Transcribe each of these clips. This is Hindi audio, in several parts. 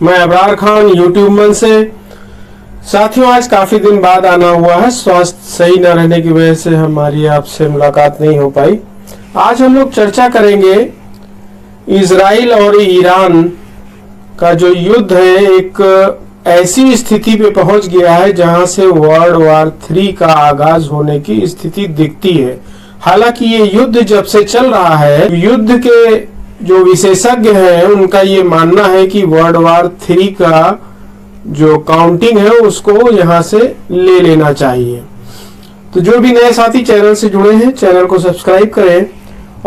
मैं अबरार खान यूट्यूब मन से। साथियों, आज काफी दिन बाद आना हुआ है। स्वास्थ्य सही न रहने की वजह से हमारी आपसे मुलाकात नहीं हो पाई। आज हम लोग चर्चा करेंगे इजराइल और ईरान का जो युद्ध है, एक ऐसी स्थिति पे पहुंच गया है जहां से वर्ल्ड वॉर 3 का आगाज होने की स्थिति दिखती है। हालांकि ये युद्ध जब से चल रहा है, युद्ध के जो विशेषज्ञ हैं उनका ये मानना है कि वर्ल्ड वॉर 3 का जो काउंटिंग है उसको यहां से ले लेना चाहिए। तो जो भी नए साथी चैनल से जुड़े हैं, चैनल को सब्सक्राइब करें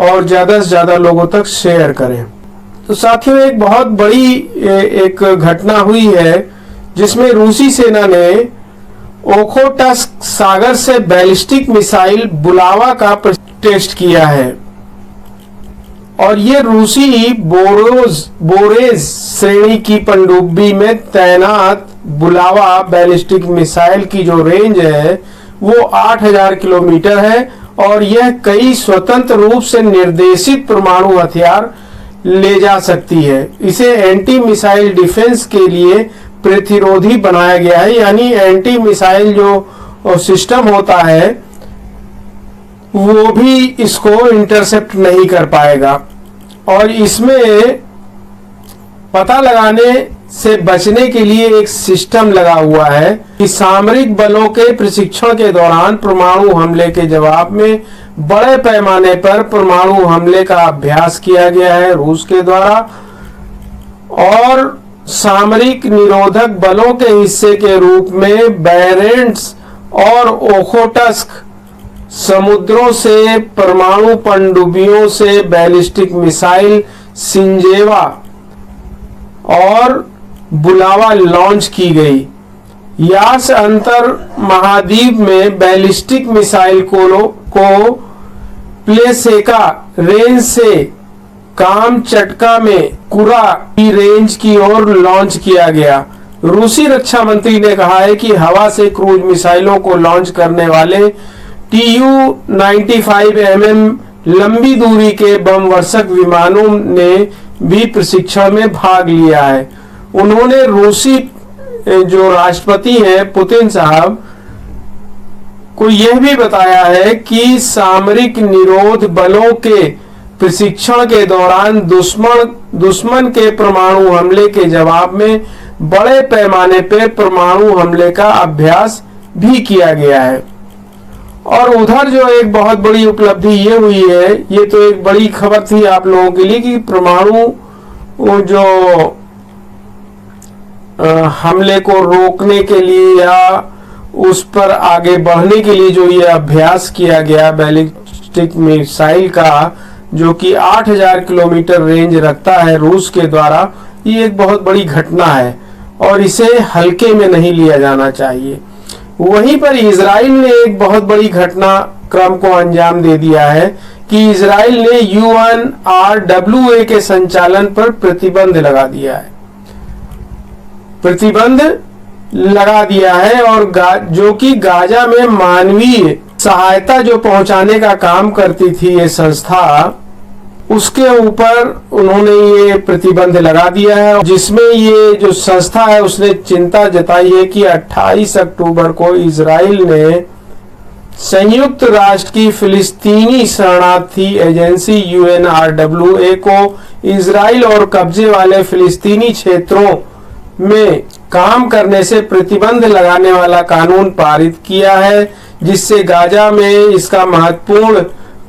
और ज्यादा से ज्यादा लोगों तक शेयर करें। तो साथियों, एक बहुत बड़ी एक घटना हुई है जिसमें रूसी सेना ने ओखोटस्क सागर से बैलिस्टिक मिसाइल बुलावा का टेस्ट किया है और ये रूसी बोरेज श्रेणी की पनडुब्बी में तैनात बुलावा बैलिस्टिक मिसाइल की जो रेंज है वो 8000 किलोमीटर है और यह कई स्वतंत्र रूप से निर्देशित परमाणु हथियार ले जा सकती है। इसे एंटी मिसाइल डिफेंस के लिए प्रतिरोधी बनाया गया है, यानी एंटी मिसाइल जो सिस्टम होता है वो भी इसको इंटरसेप्ट नहीं कर पाएगा। और इसमें पता लगाने से बचने के लिए एक सिस्टम लगा हुआ है कि सामरिक बलों के प्रशिक्षण के दौरान परमाणु हमले के जवाब में बड़े पैमाने पर परमाणु हमले का अभ्यास किया गया है रूस के द्वारा, और सामरिक निरोधक बलों के हिस्से के रूप में बैरेंट्स और ओखोटस्क समुद्रों से परमाणु पनडुब्बियों से बैलिस्टिक मिसाइल सिंजेवा और बुलावा लॉन्च की गई। यास अंतर महाद्वीप में बैलिस्टिक मिसाइल को प्लेसेका रेंज से काम चटका में कुरा की रेंज की ओर लॉन्च किया गया। रूसी रक्षा मंत्री ने कहा है कि हवा से क्रूज मिसाइलों को लॉन्च करने वाले Tu-95mm लंबी दूरी के बम वर्षक विमानों ने भी प्रशिक्षण में भाग लिया है। उन्होंने रूसी जो राष्ट्रपति हैं पुतिन साहब को यह भी बताया है कि सामरिक निरोध बलों के प्रशिक्षण के दौरान दुश्मन के परमाणु हमले के जवाब में बड़े पैमाने पर परमाणु हमले का अभ्यास भी किया गया है। और उधर जो एक बहुत बड़ी उपलब्धि ये हुई है, ये तो एक बड़ी खबर थी आप लोगों के लिए कि परमाणु जो हमले को रोकने के लिए या उस पर आगे बढ़ने के लिए जो ये अभ्यास किया गया बैलिस्टिक मिसाइल का, जो कि 8000 किलोमीटर रेंज रखता है रूस के द्वारा, ये एक बहुत बड़ी घटना है और इसे हल्के में नहीं लिया जाना चाहिए। वहीं पर इजराइल ने एक बहुत बड़ी घटना क्रम को अंजाम दे दिया है कि इजराइल ने UNRWA के संचालन पर प्रतिबंध लगा दिया है और जो कि गाजा में मानवीय सहायता जो पहुंचाने का काम करती थी ये संस्था, उसके ऊपर उन्होंने ये प्रतिबंध लगा दिया है, जिसमें ये जो संस्था है उसने चिंता जताई है कि 28 अक्टूबर को इजराइल ने संयुक्त राष्ट्र की फिलिस्तीनी शरणार्थी एजेंसी UNRWA को इजराइल और कब्जे वाले फिलिस्तीनी क्षेत्रों में काम करने से प्रतिबंध लगाने वाला कानून पारित किया है, जिससे गाजा में इसका महत्वपूर्ण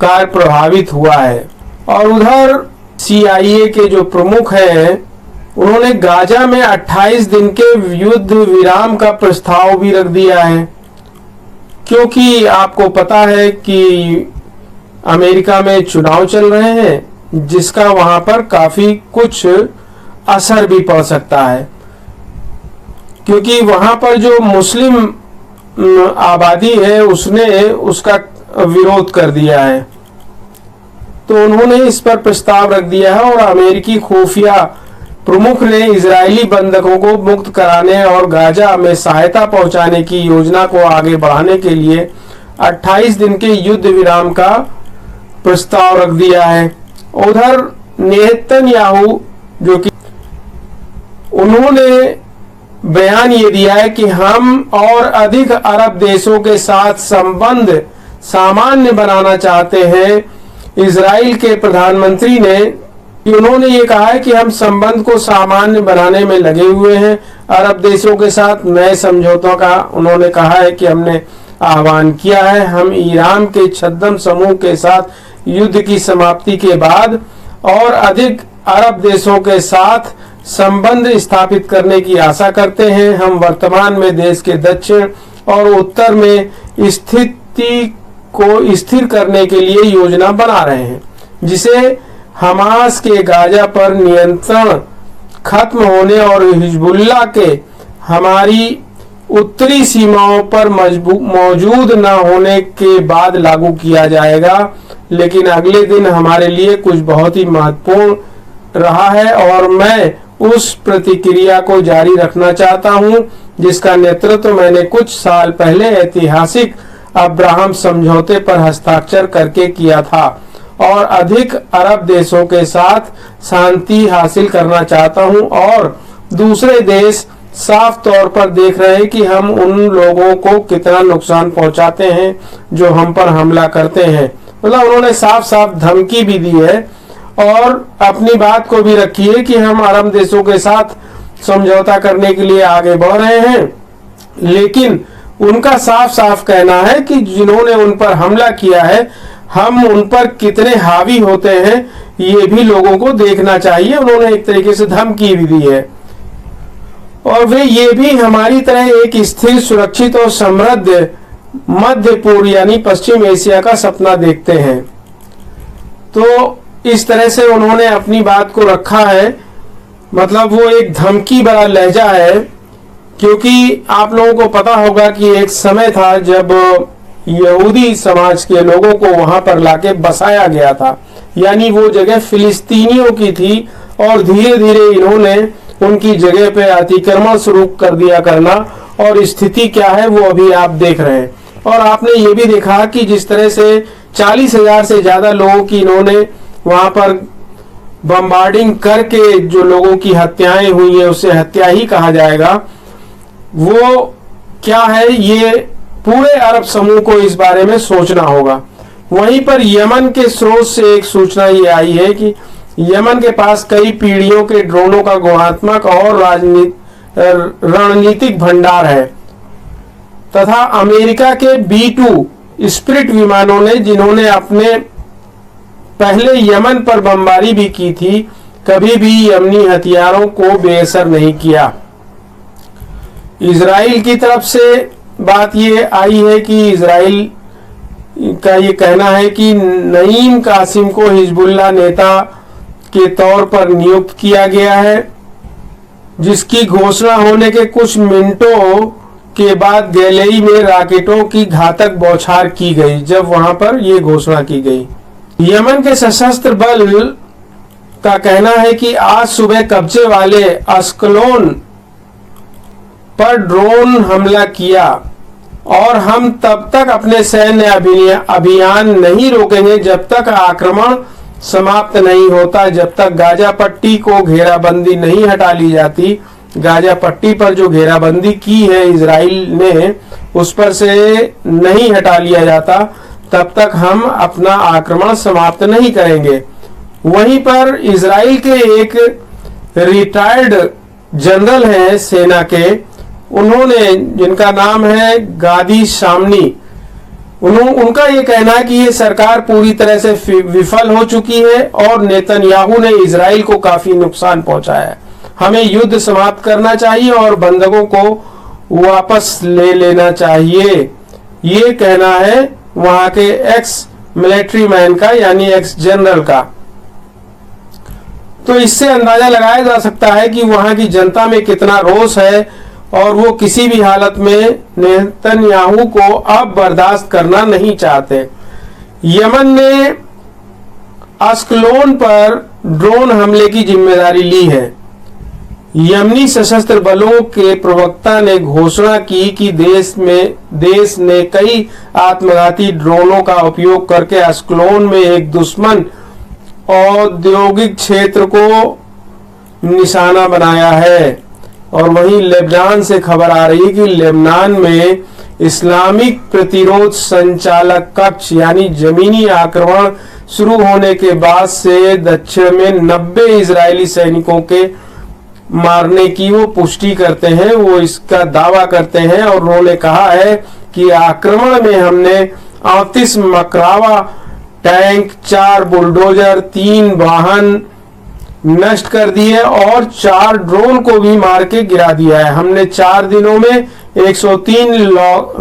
कार्य प्रभावित हुआ है। और उधर CIA के जो प्रमुख हैं उन्होंने गाजा में 28 दिन के युद्ध विराम का प्रस्ताव भी रख दिया है, क्योंकि आपको पता है कि अमेरिका में चुनाव चल रहे हैं जिसका वहां पर काफी कुछ असर भी पड़ सकता है, क्योंकि वहां पर जो मुस्लिम आबादी है उसने उसका विरोध कर दिया है। तो उन्होंने इस पर प्रस्ताव रख दिया है और अमेरिकी खुफिया प्रमुख ने इजरायली बंधकों को मुक्त कराने और गाजा में सहायता पहुंचाने की योजना को आगे बढ़ाने के लिए 28 दिन के युद्ध विराम का प्रस्ताव रख दिया है। उधर नेतन्याहू जो कि उन्होंने बयान ये दिया है कि हम और अधिक अरब देशों के साथ संबंध सामान्य बनाना चाहते हैं। इजराइल के प्रधानमंत्री ने उन्होंने ये कहा है कि हम संबंध को सामान्य बनाने में लगे हुए हैं अरब देशों के साथ। नए समझौतों का उन्होंने कहा है कि हमने आह्वान किया है। हम ईरान के छद्म समूह के साथ युद्ध की समाप्ति के बाद और अधिक अरब देशों के साथ संबंध स्थापित करने की आशा करते हैं। हम वर्तमान में देश के दक्षिण और उत्तर में स्थिति को स्थिर करने के लिए योजना बना रहे हैं, जिसे हमास के गाजा पर नियंत्रण खत्म होने और हिजबुल्लाह के हमारी उत्तरी सीमाओं पर मौजूद न होने के बाद लागू किया जाएगा। लेकिन अगले दिन हमारे लिए कुछ बहुत ही महत्वपूर्ण रहा है और मैं उस प्रतिक्रिया को जारी रखना चाहता हूं जिसका नेतृत्व मैंने कुछ साल पहले ऐतिहासिक अब्राहम समझौते पर हस्ताक्षर करके किया था और अधिक अरब देशों के साथ शांति हासिल करना चाहता हूं। और दूसरे देश साफ तौर पर देख रहे हैं कि हम उन लोगों को कितना नुकसान पहुंचाते हैं जो हम पर हमला करते हैं। मतलब उन्होंने साफ साफ धमकी भी दी है और अपनी बात को भी रखी है कि हम अरब देशों के साथ समझौता करने के लिए आगे बढ़ रहे हैं। लेकिन उनका साफ साफ कहना है कि जिन्होंने उन पर हमला किया है हम उन पर कितने हावी होते हैं ये भी लोगों को देखना चाहिए। उन्होंने एक तरीके से धमकी भी दी है और वे ये भी हमारी तरह एक स्थिर, सुरक्षित और समृद्ध मध्य पूर्व यानी पश्चिम एशिया का सपना देखते हैं। तो इस तरह से उन्होंने अपनी बात को रखा है। मतलब वो एक धमकी भरा लहजा है, क्योंकि आप लोगों को पता होगा कि एक समय था जब यहूदी समाज के लोगों को वहां पर लाके बसाया गया था, यानी वो जगह फिलिस्तीनियों की थी और धीरे धीरे इन्होंने उनकी जगह पे अतिक्रमण शुरू कर दिया करना। और स्थिति क्या है वो अभी आप देख रहे हैं। और आपने ये भी देखा कि जिस तरह से 40,000 से ज्यादा लोगों की इन्होंने वहां पर बम्बार्डिंग करके जो लोगों की हत्याएं हुई है उसे हत्या ही कहा जाएगा। वो क्या है, ये पूरे अरब समूह को इस बारे में सोचना होगा। वहीं पर यमन के स्रोत से एक सूचना ये आई है कि यमन के पास कई पीढ़ियों के ड्रोनों का गुणात्मक और रणनीतिक भंडार है तथा अमेरिका के B-2 स्पिरिट विमानों ने, जिन्होंने अपने पहले यमन पर बमबारी भी की थी, कभी भी यमनी हथियारों को बेअसर नहीं किया। इजराइल की तरफ से बात ये आई है कि इजराइल का ये कहना है कि नईम कासिम को हिजबुल्लाह नेता के तौर पर नियुक्त किया गया है, जिसकी घोषणा होने के कुछ मिनटों के बाद गैलरी में रॉकेटों की घातक बौछार की गई जब वहां पर ये घोषणा की गई। यमन के सशस्त्र बल का कहना है कि आज सुबह कब्जे वाले अस्कलोन पर ड्रोन हमला किया और हम तब तक अपने सैन्य अभियान नहीं रोकेंगे जब तक आक्रमण समाप्त नहीं होता, जब तक गाजा पट्टी को घेराबंदी नहीं हटा ली जाती। गाजा पट्टी पर जो घेराबंदी की है इजराइल ने, उस पर से नहीं हटा लिया जाता, तब तक हम अपना आक्रमण समाप्त नहीं करेंगे। वहीं पर इजराइल के एक रिटायर्ड जनरल हैं सेना के, उन्होंने, जिनका नाम है गादी शामनी, उनका ये कहना है कि ये सरकार पूरी तरह से विफल हो चुकी है और नेतन्याहू ने इजराइल को काफी नुकसान पहुंचाया है। हमें युद्ध समाप्त करना चाहिए और बंधकों को वापस ले लेना चाहिए। ये कहना है वहां के एक्स मिलिट्री मैन का, यानी एक्स जनरल का। तो इससे अंदाजा लगाया जा सकता है कि वहां की जनता में कितना रोष है और वो किसी भी हालत में नेतन्याहू को अब बर्दाश्त करना नहीं चाहते। यमन ने अस्कलोन पर ड्रोन हमले की जिम्मेदारी ली है। यमनी सशस्त्र बलों के प्रवक्ता ने घोषणा की कि देश ने कई आत्मघाती ड्रोनों का उपयोग करके अस्कलोन में एक दुश्मन औद्योगिक क्षेत्र को निशाना बनाया है। और वहीं लेबनान से खबर आ रही है कि लेबनान में इस्लामिक प्रतिरोध संचालक कक्ष यानी जमीनी आक्रमण शुरू होने के बाद से दक्षिण में 90 इजरायली सैनिकों के मारने की वो पुष्टि करते हैं, वो इसका दावा करते हैं। और उन्होंने कहा है कि आक्रमण में हमने 38 मकरावा टैंक, 4 बुलडोजर, 3 वाहन नष्ट कर दिए और 4 ड्रोन को भी मार के गिरा दिया है। हमने 4 दिनों में 103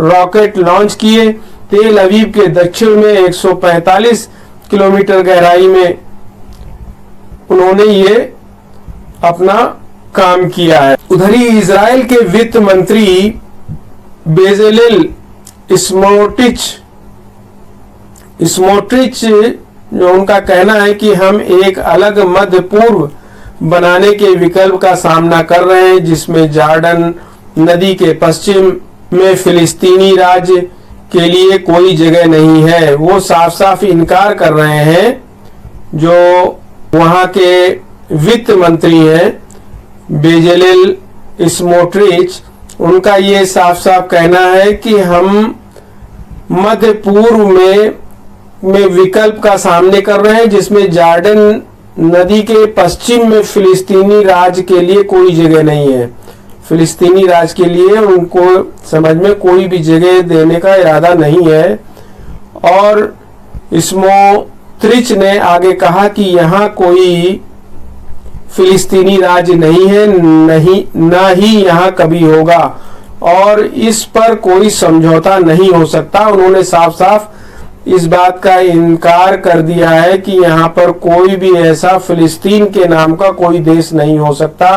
रॉकेट लॉन्च किए। तेल अवीव के दक्षिण में 145 किलोमीटर गहराई में उन्होंने ये अपना काम किया है। उधर ही इजराइल के वित्त मंत्री बेजेलेल स्मोट्रिच जो उनका कहना है कि हम एक अलग मध्य पूर्व बनाने के विकल्प का सामना कर रहे हैं, जिसमें जॉर्डन नदी के पश्चिम में फिलिस्तीनी राज्य के लिए कोई जगह नहीं है। वो साफ साफ इनकार कर रहे हैं। जो वहां के वित्त मंत्री हैं बेजेलेल स्मोट्रिच, उनका ये साफ साफ कहना है कि हम मध्य पूर्व में विकल्प का सामने कर रहे हैं, जिसमें जॉर्डन नदी के पश्चिम में फिलिस्तीनी राज्य के लिए कोई जगह नहीं है। फिलिस्तीनी राज्य के लिए उनको समझ में कोई भी जगह देने का इरादा नहीं है। और स्मोट्रिच ने आगे कहा कि यहाँ कोई फिलिस्तीनी राज्य नहीं है, ना ही यहाँ कभी होगा और इस पर कोई समझौता नहीं हो सकता। उन्होंने साफ साफ इस बात का इनकार कर दिया है कि यहाँ पर कोई भी ऐसा फिलिस्तीन के नाम का कोई देश नहीं हो सकता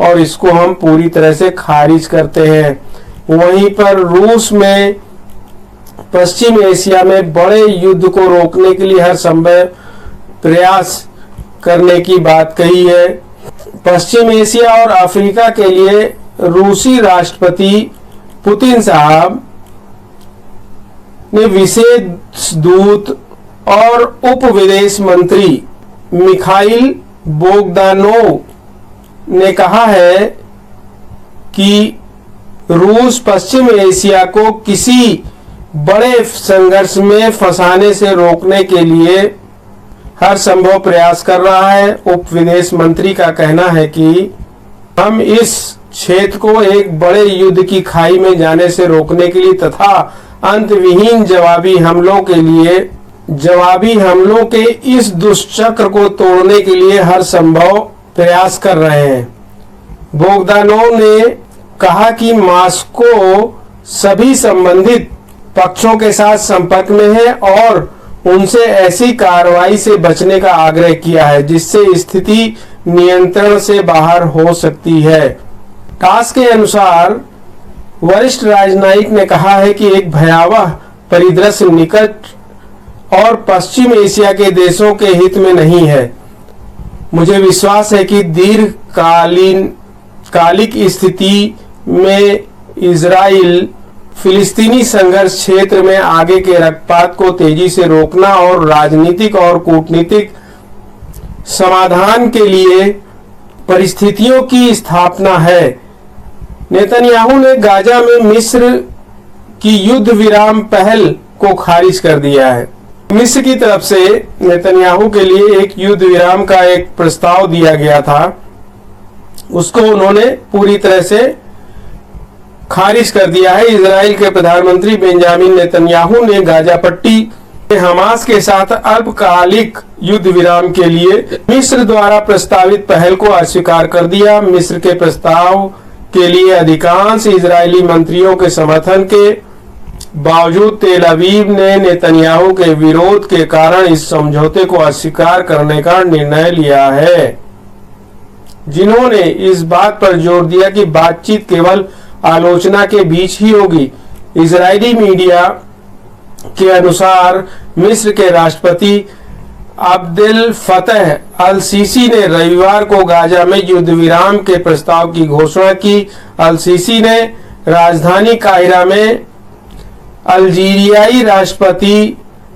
और इसको हम पूरी तरह से खारिज करते हैं। वहीं पर रूस में पश्चिम एशिया में बड़े युद्ध को रोकने के लिए हर संभव प्रयास करने की बात कही है। पश्चिम एशिया और अफ्रीका के लिए रूसी राष्ट्रपति पुतिन साहब ने विशेष दूत और उप विदेश मंत्री मिखाइल बोगदानोव ने कहा है कि रूस पश्चिम एशिया को किसी बड़े संघर्ष में फंसाने से रोकने के लिए हर संभव प्रयास कर रहा है। उप विदेश मंत्री का कहना है कि हम इस क्षेत्र को एक बड़े युद्ध की खाई में जाने से रोकने के लिए तथा अंतविहीन जवाबी हमलों के इस दुष्चक्र को तोड़ने के लिए हर संभव प्रयास कर रहे हैं। बोगदानोव ने कहा कि मॉस्को सभी संबंधित पक्षों के साथ संपर्क में है और उनसे ऐसी कार्रवाई से बचने का आग्रह किया है जिससे स्थिति नियंत्रण से बाहर हो सकती है। टास के अनुसार वरिष्ठ राजनयिक ने कहा है कि एक भयावह परिदृश्य निकट और पश्चिम एशिया के देशों के हित में नहीं है। मुझे विश्वास है कि दीर्घकालिक स्थिति में इजराइल फिलिस्तीनी संघर्ष क्षेत्र में आगे के रक्तपात को तेजी से रोकना और राजनीतिक और कूटनीतिक समाधान के लिए परिस्थितियों की स्थापना है। नेतन्याहू ने गाजा में मिस्र की युद्ध विराम पहल को खारिज कर दिया है। मिस्र की तरफ से नेतन्याहू के लिए एक युद्ध विराम का एक प्रस्ताव दिया गया था, उसको उन्होंने पूरी तरह से खारिज कर दिया है। इजराइल के प्रधानमंत्री बेंजामिन नेतन्याहू ने गाजा पट्टी में हमास के साथ अल्पकालिक युद्ध विराम के लिए मिस्र द्वारा प्रस्तावित पहल को अस्वीकार कर दिया। मिस्र के प्रस्ताव के लिए अधिकांश इजरायली मंत्रियों के समर्थन के बावजूद तेल अवीव ने नेतन्याहू के विरोध के कारण इस समझौते को अस्वीकार करने का निर्णय लिया है, जिन्होंने इस बात पर जोर दिया कि बातचीत केवल आलोचना के बीच ही होगी। इजरायली मीडिया के अनुसार मिस्र के राष्ट्रपति अब्देल फतह अल सीसी ने रविवार को गाजा में युद्ध विराम के प्रस्ताव की घोषणा की। अल सीसी ने राजधानी काहिरा में अल्जीरियाई राष्ट्रपति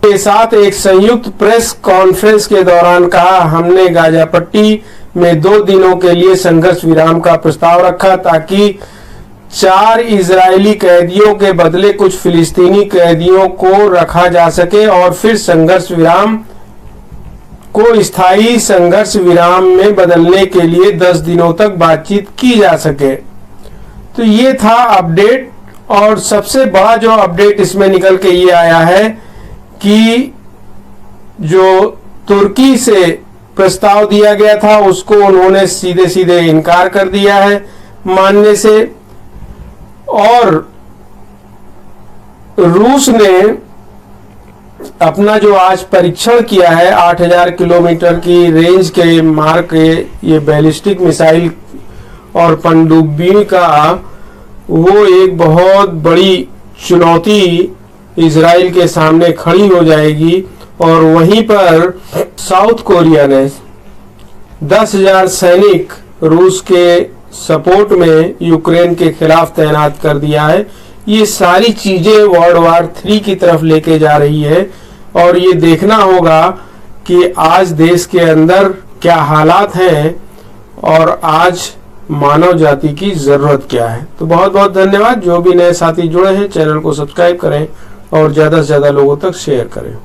के साथ एक संयुक्त प्रेस कॉन्फ्रेंस के दौरान कहा, हमने गाजा पट्टी में 2 दिनों के लिए संघर्ष विराम का प्रस्ताव रखा ताकि 4 इजरायली कैदियों के बदले कुछ फिलिस्तीनी कैदियों को रखा जा सके और फिर संघर्ष विराम को स्थायी संघर्ष विराम में बदलने के लिए 10 दिनों तक बातचीत की जा सके। तो ये था अपडेट, और सबसे बड़ा जो अपडेट इसमें निकल के ये आया है कि जो तुर्की से प्रस्ताव दिया गया था उसको उन्होंने सीधे सीधे इनकार कर दिया है मानने से, और रूस ने अपना जो आज परीक्षण किया है 8000 किलोमीटर की रेंज के मार के ये बैलिस्टिक मिसाइल और पनडुब्बी का, वो एक बहुत बड़ी चुनौती इजराइल के सामने खड़ी हो जाएगी। और वहीं पर साउथ कोरिया ने 10,000 सैनिक रूस के सपोर्ट में यूक्रेन के खिलाफ तैनात कर दिया है। ये सारी चीजें वर्ल्ड वार 3 की तरफ लेके जा रही है, और ये देखना होगा कि आज देश के अंदर क्या हालात हैं और आज मानव जाति की जरूरत क्या है। तो बहुत बहुत धन्यवाद। जो भी नए साथी जुड़े हैं चैनल को सब्सक्राइब करें और ज्यादा से ज्यादा लोगों तक शेयर करें।